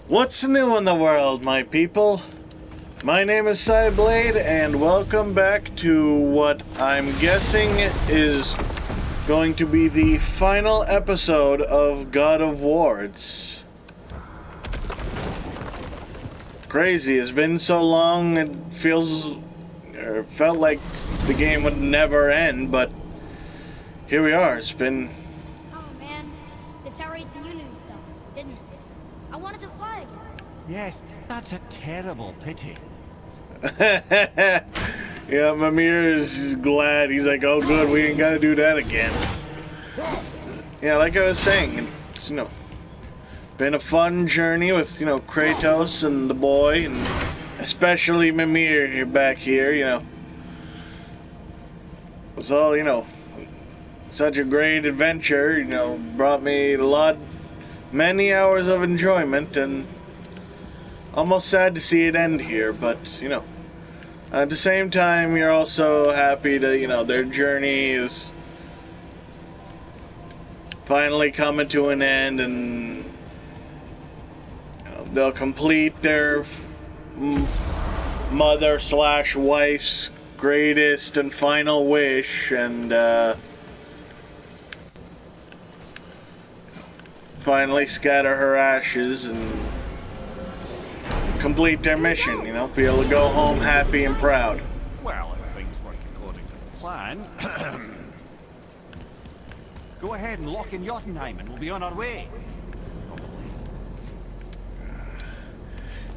What's new in the world, my people? My name is Cyblade, and welcome back to what I'm guessing is going to be the final episode of God of War. It's crazy. It's been so long, it felt like the game would never end, but here we are. It's been... Oh man, the tower ate the Unity stuff, didn't it? I wanted to fly again. Yes, that's a terrible pity. Yeah, Mimir is glad. He's like, oh good, we ain't gotta do that again. Yeah, like I was saying, it's, been a fun journey with, Kratos and the boy, and especially Mimir here back here, It's all, such a great adventure, brought me many hours of enjoyment, and almost sad to see it end here, but, at the same time, you're also happy to, their journey is finally coming to an end, and they'll complete their mother/wife's greatest and final wish, and finally scatter her ashes and complete their mission, be able to go home happy and proud. Well, if things work according to the plan, go ahead and lock in Jotunheim and we'll be on our way. Probably.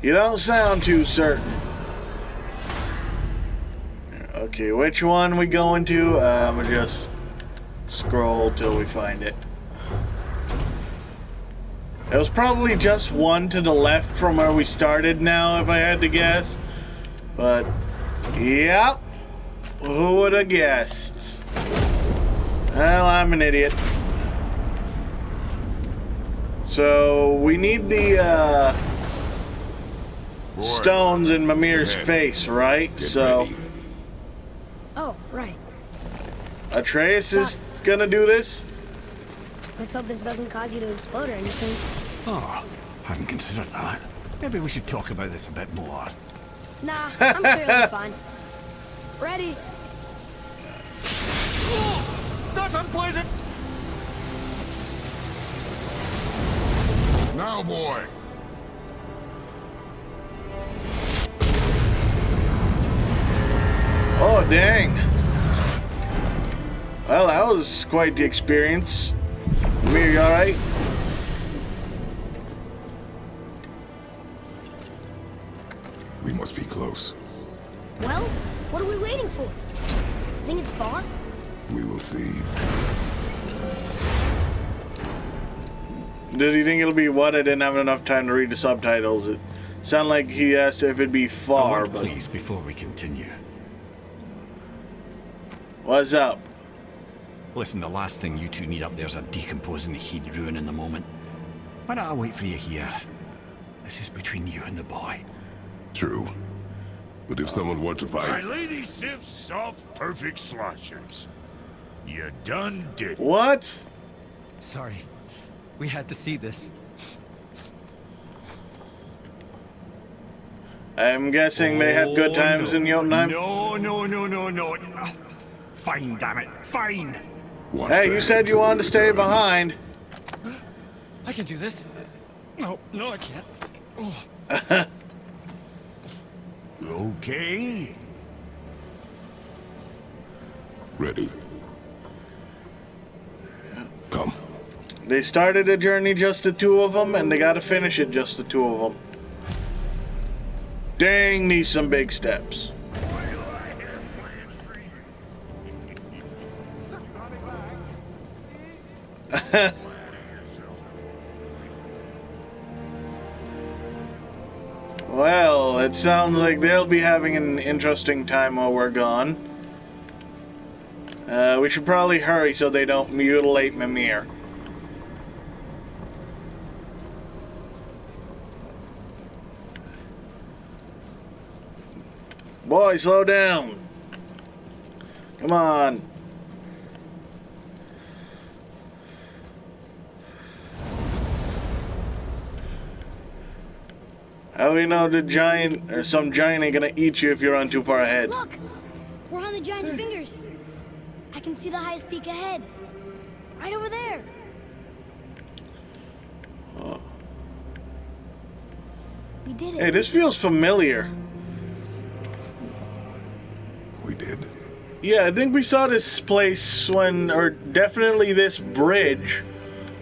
You don't sound too certain. Okay, which one we going to? I'm gonna just scroll till we find it. It was probably just one to the left from where we started now, if I had to guess. But, yep. Who would have guessed? Well, I'm an idiot. So, we need the, stones in Mimir's face, right? So, Oh, right. Atreus is gonna do this? Let's hope this doesn't cause you to explode or anything. Oh, hadn't considered that. Maybe we should talk about this a bit more. Nah, I'm sure it'll be fine. Ready? Oh, that's unpleasant! Now, boy. Oh, dang. Well, that was quite the experience. Mimir, you alright? We must be close. Well, what are we waiting for? Think it's far? We will see. Did he think it'll be what? I didn't have enough time to read the subtitles. It sounded like he asked if it'd be far, but... Please, before we continue. What's up? Listen, the last thing you two need up there's a decomposing heat ruin in the moment. Why don't I wait for you here? This is between you and the boy. True. But if someone were to My fight... lady sips soft, perfect sloshers. You done did it. What? Sorry. We had to see this. I'm guessing they had good times in Jotunheim? No. Fine, damn it. Fine. Watch Hey, the you said head you till we wanted to stay return. behind. I can do this. No, I can't. Oh. Okay? Ready. Come. They started a journey just the two of them, and they gotta finish it just the two of them. Dang, these some big steps. Well, it sounds like they'll be having an interesting time while we're gone. We should probably hurry so they don't mutilate Mimir. Boy, slow down. Come on. How do we know the giant or some giant ain't gonna eat you if you run too far ahead? Look! We're on the giant's fingers. I can see the highest peak ahead. Right over there. Oh. We did it. Hey, this feels familiar. We did. Yeah, I think we saw this place when, or definitely this bridge,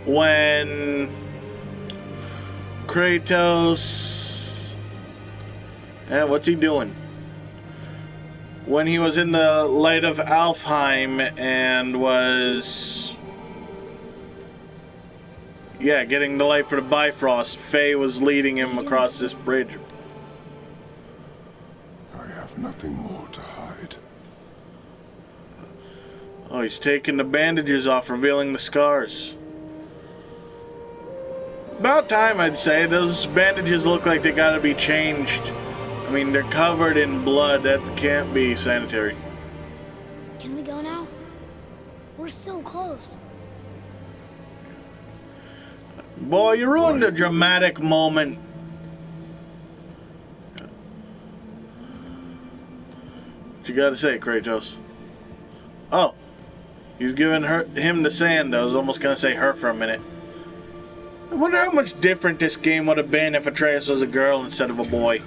when Kratos... what's he doing? When he was in the light of Alfheim and was... yeah, getting the light for the Bifrost. Faye was leading him across this bridge. I have nothing more to hide. Oh, he's taking the bandages off, revealing the scars. About time, I'd say. Those bandages look like they gotta be changed. I mean, they're covered in blood. That can't be sanitary. Can we go now? We're so close. Boy, you ruined a dramatic moment. What you gotta say, Kratos? Oh. He's giving him the sand. I was almost gonna say her for a minute. I wonder how much different this game would have been if Atreus was a girl instead of a boy.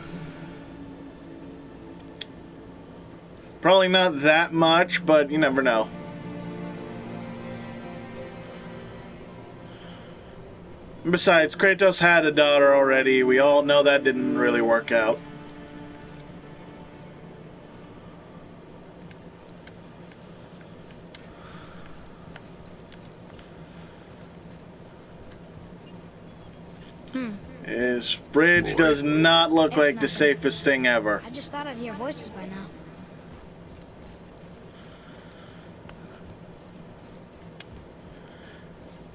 Probably not that much, but you never know. Besides, Kratos had a daughter already. We all know that didn't really work out. This bridge does not look like the safest thing ever. I just thought I'd hear voices by now.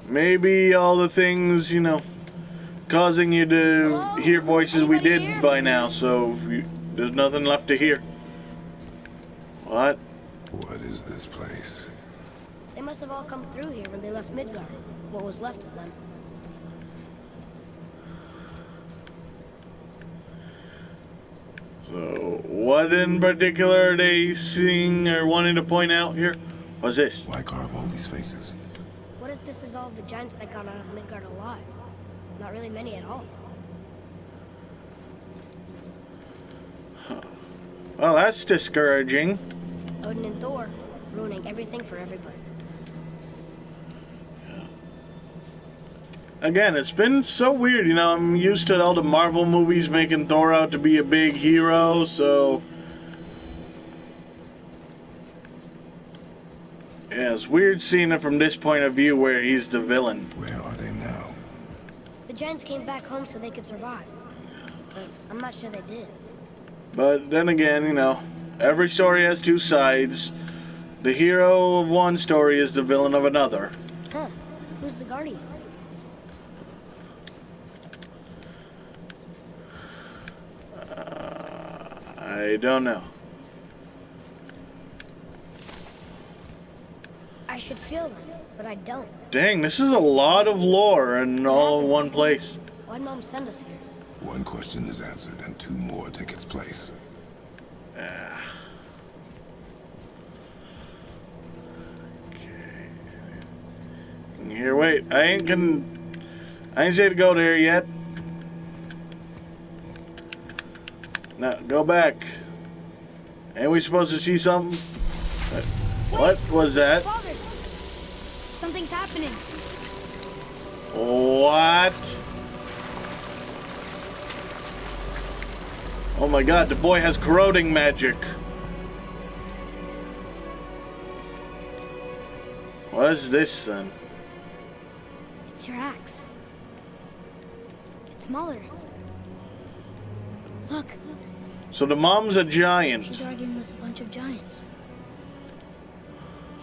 Maybe all the things, you know, causing you to hear voices we did by now, so there's nothing left to hear. What? What is this place? They must have all come through here when they left Midgard. What was left of them. So, what in particular are they seeing or wanting to point out here? What's this? Why carve all these faces? What if this is all the giants that got out of Midgard alive? Not really many at all. Well, that's discouraging. Odin and Thor, ruining everything for everybody. Again, it's been so weird, you know, I'm used to all the Marvel movies making Thor out to be a big hero, so... yeah, it's weird seeing it from this point of view where he's the villain. Where are they now? The giants came back home so they could survive. But I'm not sure they did. But then again, you know, every story has two sides. The hero of one story is the villain of another. Huh. Who's the guardian? I don't know. I should feel them, but I don't. Dang, this is a lot of lore in all in one place. Why'd Mom send us here? One question is answered and two more take its place. Here, wait. I ain't say to go there yet. No, go back. Ain't we supposed to see something? What was that? Father! Something's happening. What? Oh my god, the boy has corroding magic. What is this then? It's your axe. It's smaller. Look, So the mom's a giant. she's arguing with a bunch of giants.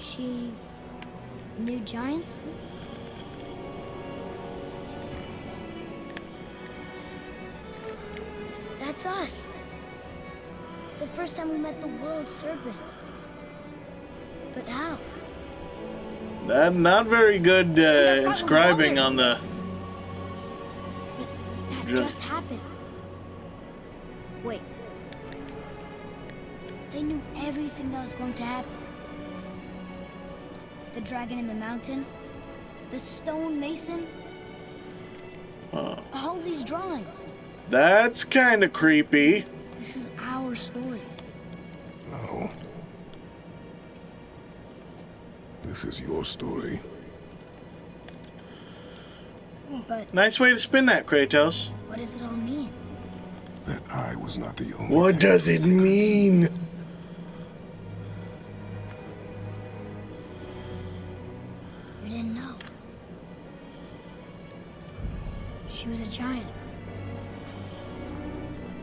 She knew giants? That's us. The first time we met the world serpent. But how? That not very good that inscribing was on the... But that Ju- just happened. Wait. They knew everything that was going to happen. The dragon in the mountain, the stone mason, all these drawings. That's kind of creepy. This is our story. No. This is your story. But Nice way to spin that, Kratos. what does it all mean? That I was not the only. What does it mean? You didn't know. She was a giant.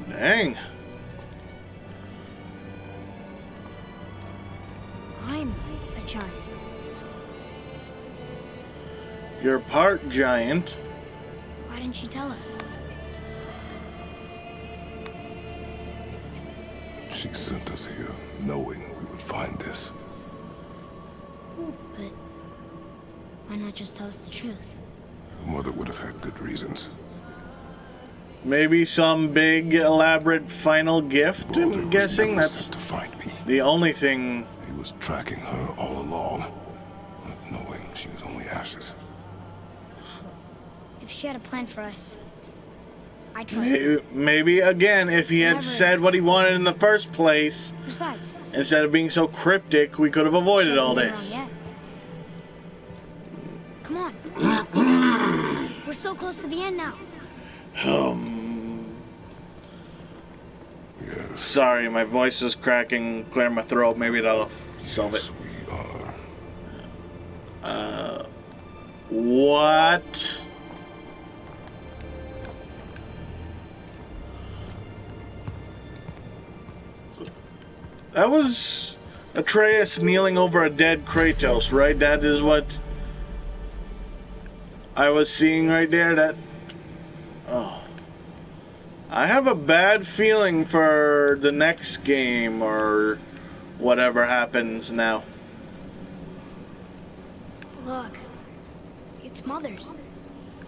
Dang. I'm a giant. You're part giant. Why didn't you tell us? She sent us here knowing we would find this. But why not just tell us the truth? Your mother would have had good reasons. Maybe some big, elaborate final gift, Baldur I'm was guessing. never That's sent to find me. the only thing. He was tracking her all along, not knowing she was only ashes. If she had a plan for us, I trust her. Maybe, again, if he had Never. said what he wanted in the first place, Besides, instead of being so cryptic, we could have she avoided hasn't all been this. around yet. Come on. We're so close to the end now. Yes. Sorry, my voice is cracking, clear my throat. Maybe that'll solve Yes, it. we are. What? That was Atreus kneeling over a dead Kratos, right? That is what I was seeing right there. That. Oh. I have a bad feeling for the next game or whatever happens now. Look, it's Mother's.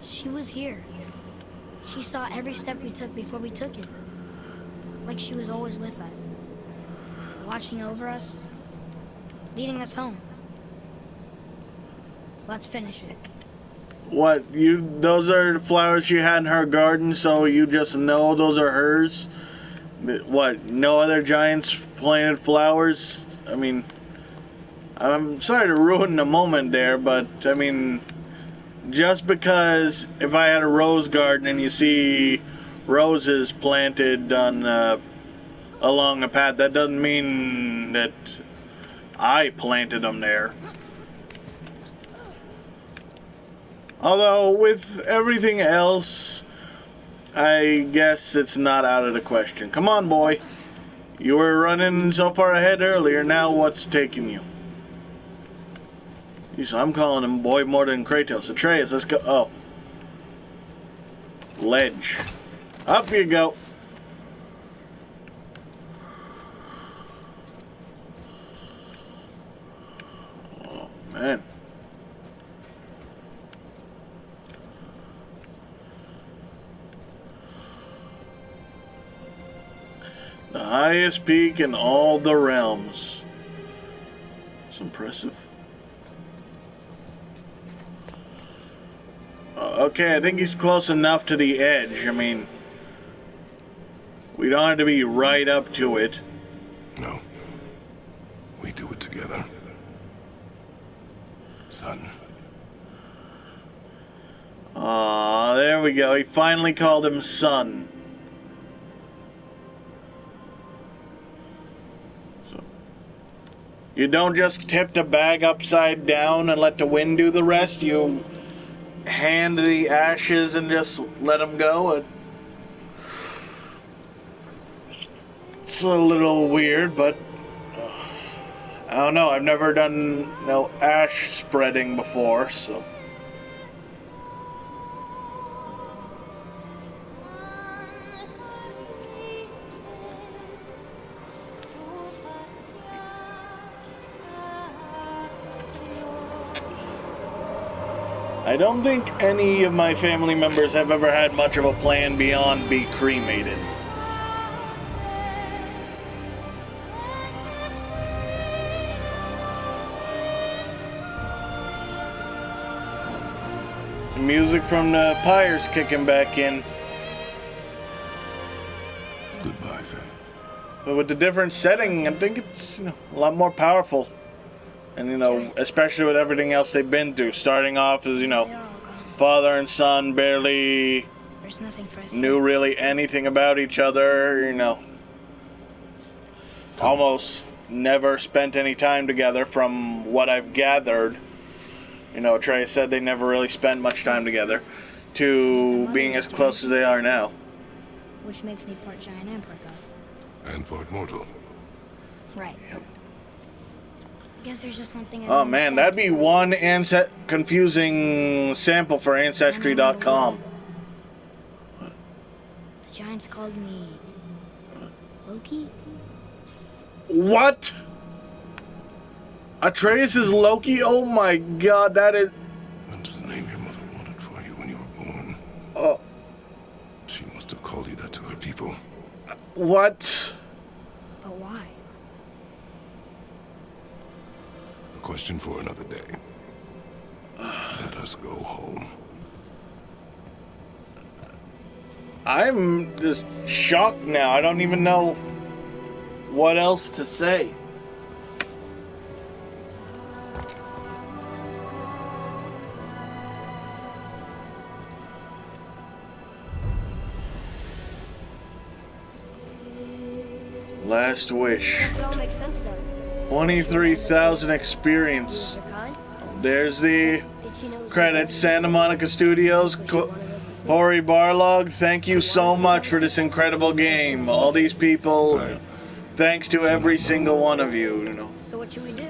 She was here. She saw every step we took before we took it. Like she was always with us. Watching over us. Leading us home. Let's finish it. What, those are the flowers she had in her garden, so you just know those are hers? What, no other giants planted flowers? I mean, I'm sorry to ruin the moment there, but, I mean, just because if I had a rose garden and you see roses planted on, along a path, that doesn't mean that I planted them there. Although, with everything else, I guess it's not out of the question. Come on, boy. You were running so far ahead earlier, now what's taking you? Jeez, I'm calling him boy more than Kratos. Atreus, let's go. Oh. Ledge. Up you go. Oh, man. The highest peak in all the realms. It's impressive. Okay, I think he's close enough to the edge. I mean, we don't have to be right up to it. No. We do it together. Son. Aw, there we go. He finally called him son. You don't just tip the bag upside down and let the wind do the rest. You hand the ashes and just let them go. It's a little weird, but I don't know. I've never done no ash spreading before, so. I don't think any of my family members have ever had much of a plan beyond be cremated. Music from the pyre's kicking back in. Goodbye, Faye. But with the different setting, I think it's a lot more powerful. And especially with everything else they've been through, starting off as They're all gone. father and son barely There's nothing for us. knew really anything about each other. Almost never spent any time together, from what I've gathered. Atreus said they never really spent much time together, to being as close as they are now. Which makes me part giant and part god. And part mortal. Right. Yep. I guess there's just one thing I Oh don't man, understand. that'd be one confusing sample for Ancestry.com. The giants called me Loki? What? Atreus is Loki? Oh my god, that is... That's the name your mother wanted for you when you were born. Oh, She must have called you that to her people. what? But why? A question for another day. Let us go home. I'm just shocked now. I don't even know what else to say. Last wish. It all makes sense now. 23,000 experience. They're kind. There's the Did she know it was credits. Santa Monica Studios. what she wanted us to see? Hori Barlog, thank you so much for this incredible game. All these people, thanks to every single one of you. So what should we do?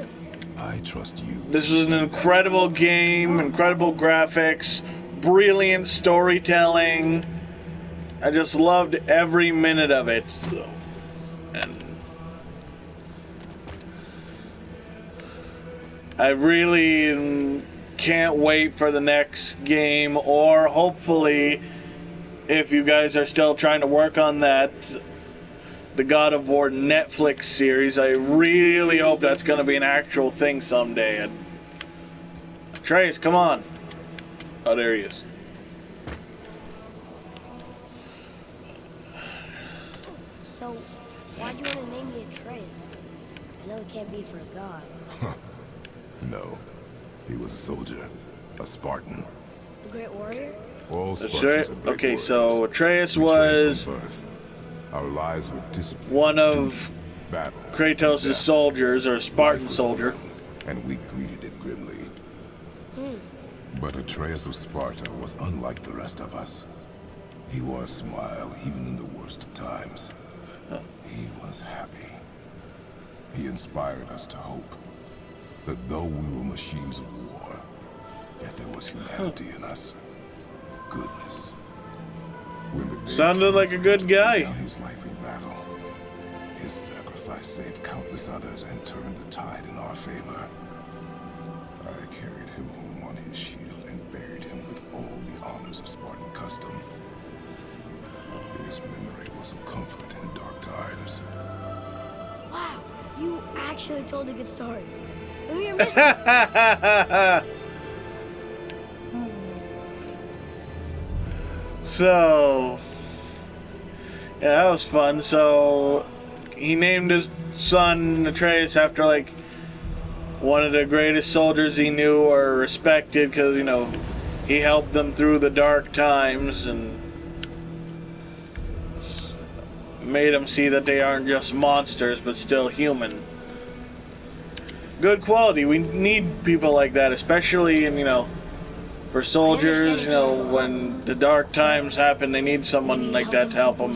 I trust you. This was an incredible game, incredible graphics, brilliant storytelling. I just loved every minute of it. And I really can't wait for the next game, or hopefully, if you guys are still trying to work on that, the God of War Netflix series. I really hope that's going to be an actual thing someday. And Atreus, come on. Oh, there he is. So, why'd you want to name me Atreus? I know it can't be for a god. No. He was a soldier. A Spartan. A great warrior? All That's Spartans right. are great Okay, so warriors. Atreus We trained was from birth. Our lives were disciplined. one of battle. Kratos' death. soldiers, or a Spartan Life was soldier. one, and we greeted it grimly. But Atreus of Sparta was unlike the rest of us. He wore a smile even in the worst of times. He was happy. He inspired us to hope that though we were machines of war, yet there was humanity in us. Goodness. When the day Sounded came like a for him good to guy. lay down his life in battle, his sacrifice saved countless others and turned the tide in our favor. I carried him home on his shield and buried him with all the honors of Spartan custom. His memory was a comfort in dark times. Wow, you actually told a good story. Maybe you're missing. So, yeah, that was fun. So, he named his son Atreus after, like, one of the greatest soldiers he knew or respected, because, he helped them through the dark times and made them see that they aren't just monsters, but still human. Good quality. We need people like that, especially in, for soldiers, when the dark times happen, they need someone like that to help them,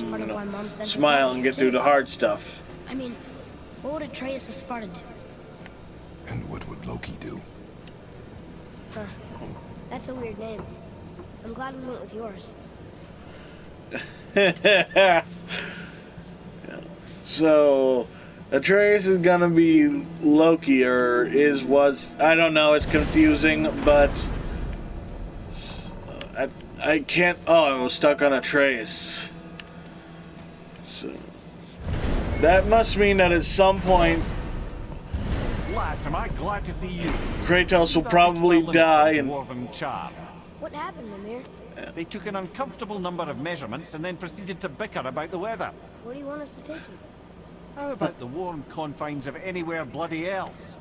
smile and get through the hard stuff. I mean, what would Atreus of Sparta do? And what would Loki do? Huh. That's a weird name. I'm glad we went with yours. So, Atreus is gonna be Loki, or was, I don't know, it's confusing, but I can't, I was stuck on Atreus. So, that must mean that at some point, Lads, am I glad to see you. Kratos will probably die, and Dwarven chap. What happened, Mimir? They took an uncomfortable number of measurements and then proceeded to bicker about the weather. Where do you want us to take you? How about the warm confines of anywhere bloody else?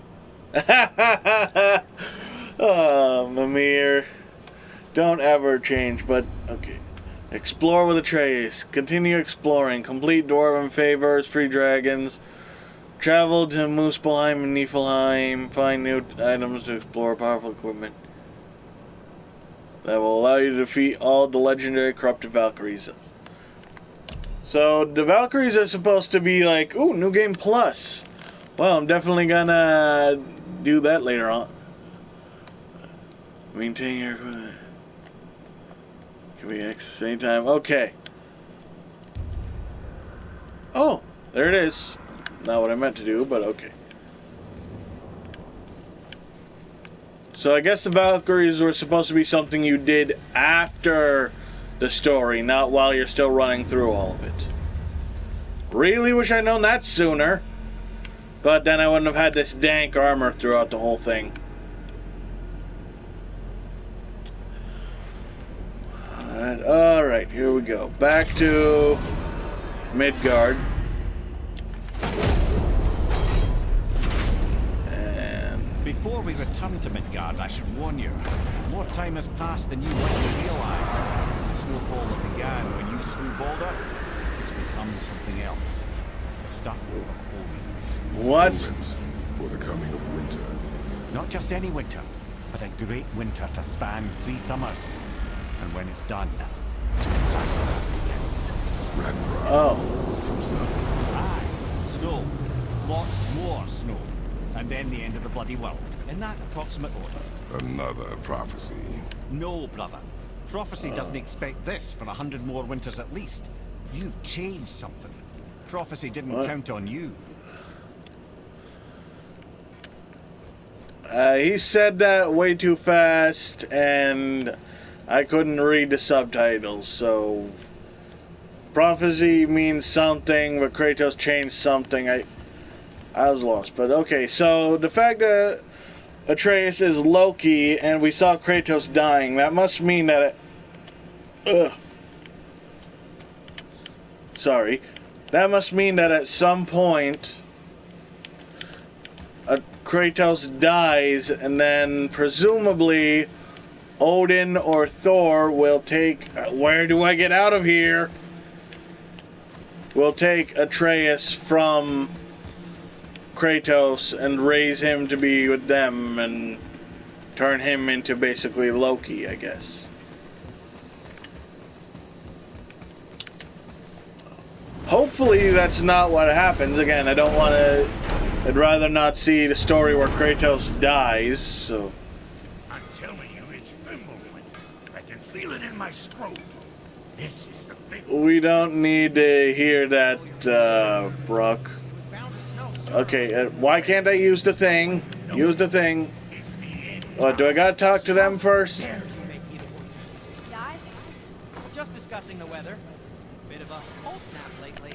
Oh, Mimir. Don't ever change, but okay. Explore with Atreus. Continue exploring. Complete Dwarven favors, free dragons. Travel to Muspelheim and Niflheim. Find new items to explore powerful equipment that will allow you to defeat all the legendary corrupted Valkyries. So, the Valkyries are supposed to be like, ooh, New Game Plus. Well, I'm definitely gonna do that later on. Maintain your... Can we access anytime? Okay. Oh, there it is. Not what I meant to do, but okay. So I guess the Valkyries were supposed to be something you did after the story, not while you're still running through all of it. Really wish I'd known that sooner. But then I wouldn't have had this dank armor throughout the whole thing. Alright, here we go. Back to Midgard. Before we return to Midgard, I should warn you, more time has passed than you likely realize. The snowfall that began when you slew Balder, it's become something else. The stuff of omens. What? Omens for the coming of winter. Not just any winter, but a great winter to span 3 summers. And when it's done, Ragnarok. Oh. aye, snow. Lots more snow. And then the end of the bloody world. In that approximate order. Another prophecy. No, brother. Prophecy doesn't expect this for 100 more winters at least. You've changed something. Prophecy didn't count on you. He said that way too fast, and I couldn't read the subtitles, so... Prophecy means something, but Kratos changed something. I was lost, but okay, so the fact that Atreus is Loki and we saw Kratos dying, that must mean that sorry. That must mean that at some point Kratos dies, and then presumably Odin or Thor will take... where do I get out of here? Will take Atreus from Kratos and raise him to be with them and turn him into basically Loki, I guess. Hopefully that's not what happens. Again, I don't want to... I'd rather not see the story where Kratos dies, so... I'm telling you, it's Fimbulwin. I can feel it in my scrotum. This is the big... We don't need to hear that, Brooke. Okay, why can't I use the thing? Use the thing. Do I gotta talk to them first? Guys, just discussing the weather. Bit of a cold snap lately.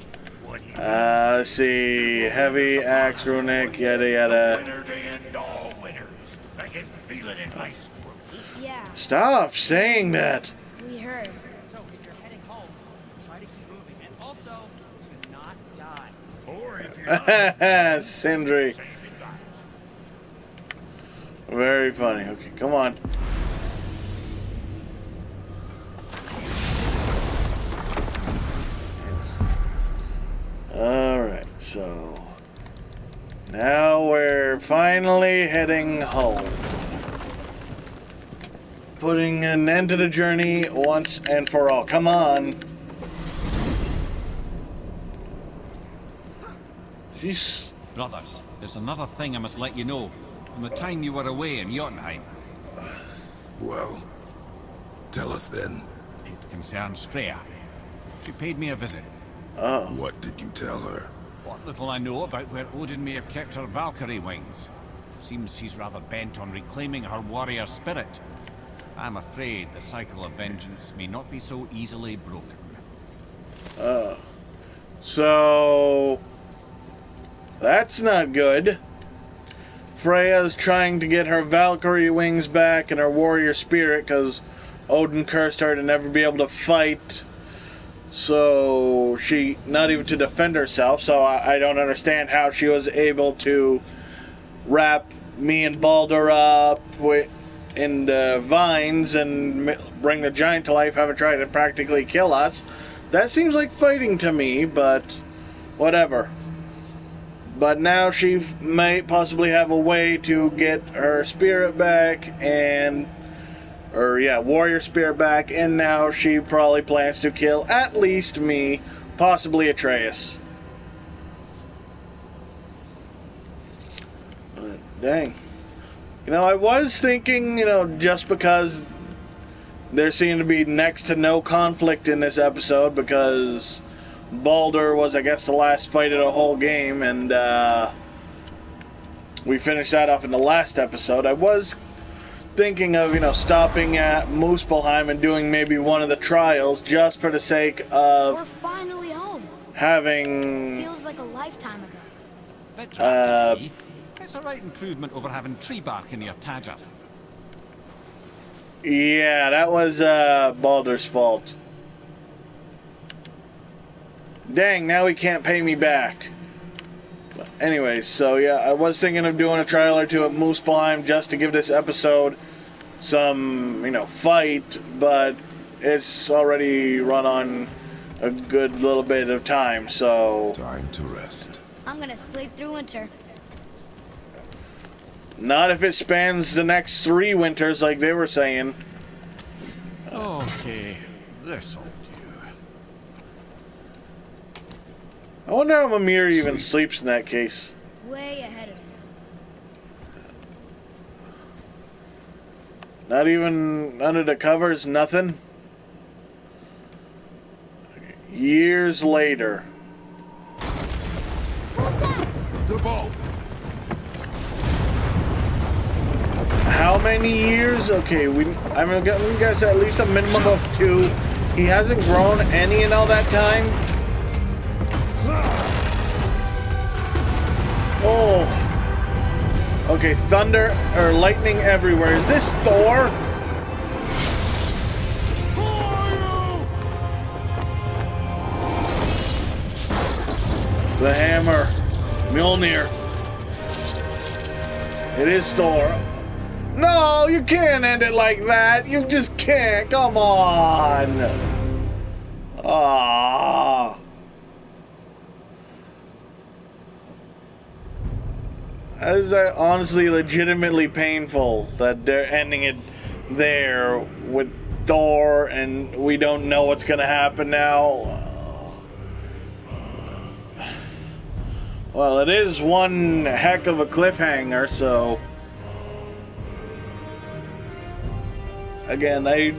Let's see. Heavy, axe, runic, yada yada. Winter to end all winters. I can feel it in my scrotum. Yeah, Stop saying that. we heard. So if you're heading home, try to keep moving and also to not die. Or if you're not... Sindri. save it, guys. Very funny. Okay, come on. Alright, so... Now we're finally heading home. Putting an end to the journey once and for all. Come on. Jeez. Brothers, there's another thing I must let you know. From the time you were away in Jotunheim, Well, tell us then. it concerns Freya. She paid me a visit. Oh. What did you tell her? What little I know about where Odin may have kept her Valkyrie wings. Seems she's rather bent on reclaiming her warrior spirit. I'm afraid the cycle of vengeance may not be so easily broken. So... That's not good. Freya's trying to get her Valkyrie wings back and her warrior spirit, because Odin cursed her to never be able to fight. So she, not even to defend herself, so I don't understand how she was able to wrap me and Baldur up in the vines and bring the giant to life, having tried to practically kill us. That seems like fighting to me, but whatever. But now she might possibly have a way to get her spirit back warrior spirit back, and now she probably plans to kill at least me, possibly Atreus. But, dang. I was thinking, just because there seemed to be next to no conflict in this episode, because Baldur was, I guess, the last fight of the whole game, and we finished that off in the last episode. I was thinking of, stopping at Muspelheim and doing maybe one of the trials just for the sake of We're finally home. having... Feels like a lifetime ago. Bit drafty, me. It's a right improvement over having tree bark in your tadger. Yeah, that was Baldur's fault. Dang, now he can't pay me back. But anyways, so yeah, I was thinking of doing a trial or two at Muspelheim just to give this episode some, fight, but it's already run on a good little bit of time, so... Time to rest. I'm gonna sleep through winter. Not if it spans the next 3 winters like they were saying. Okay, this'll do. I wonder how Mimir even sleeps in that case. Way ahead of you. Not even under the covers, nothing? Years later. What's that? The boat! How many years? Okay, I'm gonna guess at least a minimum of 2. He hasn't grown any in all that time? Oh. Okay, thunder or lightning everywhere. Is this Thor? The hammer. Mjolnir. It is Thor. No, you can't end it like that. You just can't. Come on. Ah. That is honestly legitimately painful that they're ending it there with Thor and we don't know what's going to happen now. Well, it is one heck of a cliffhanger, so... Again, I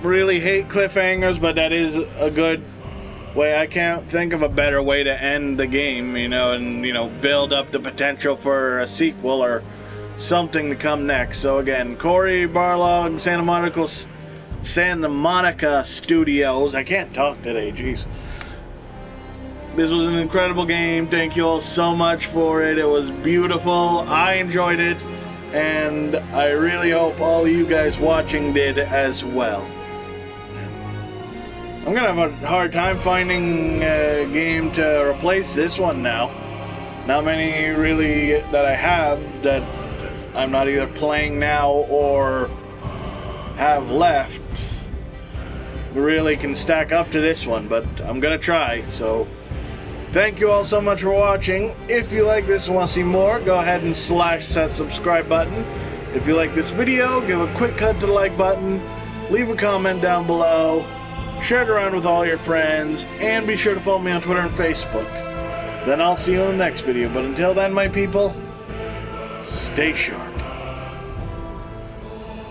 really hate cliffhangers, but that is a good way. I can't think of a better way to end the game, and build up the potential for a sequel or something to come next. So again, Corey Barlog, Santa Monica Studios. I can't talk today, jeez. This was an incredible game. Thank you all so much for it. It was beautiful. I enjoyed it. And I really hope all you guys watching did as well. I'm gonna have a hard time finding a game to replace this one now. Not many really that I have that I'm not either playing now or have left really can stack up to this one, but I'm gonna try. So thank you all so much for watching. If you like this and want to see more, go ahead and slash that subscribe button. If you like this video, give a quick cut to the like button, leave a comment down below, share it around with all your friends, and be sure to follow me on Twitter and Facebook. Then I'll see you in the next video. But until then, my people, stay sharp.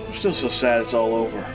I'm still so sad it's all over.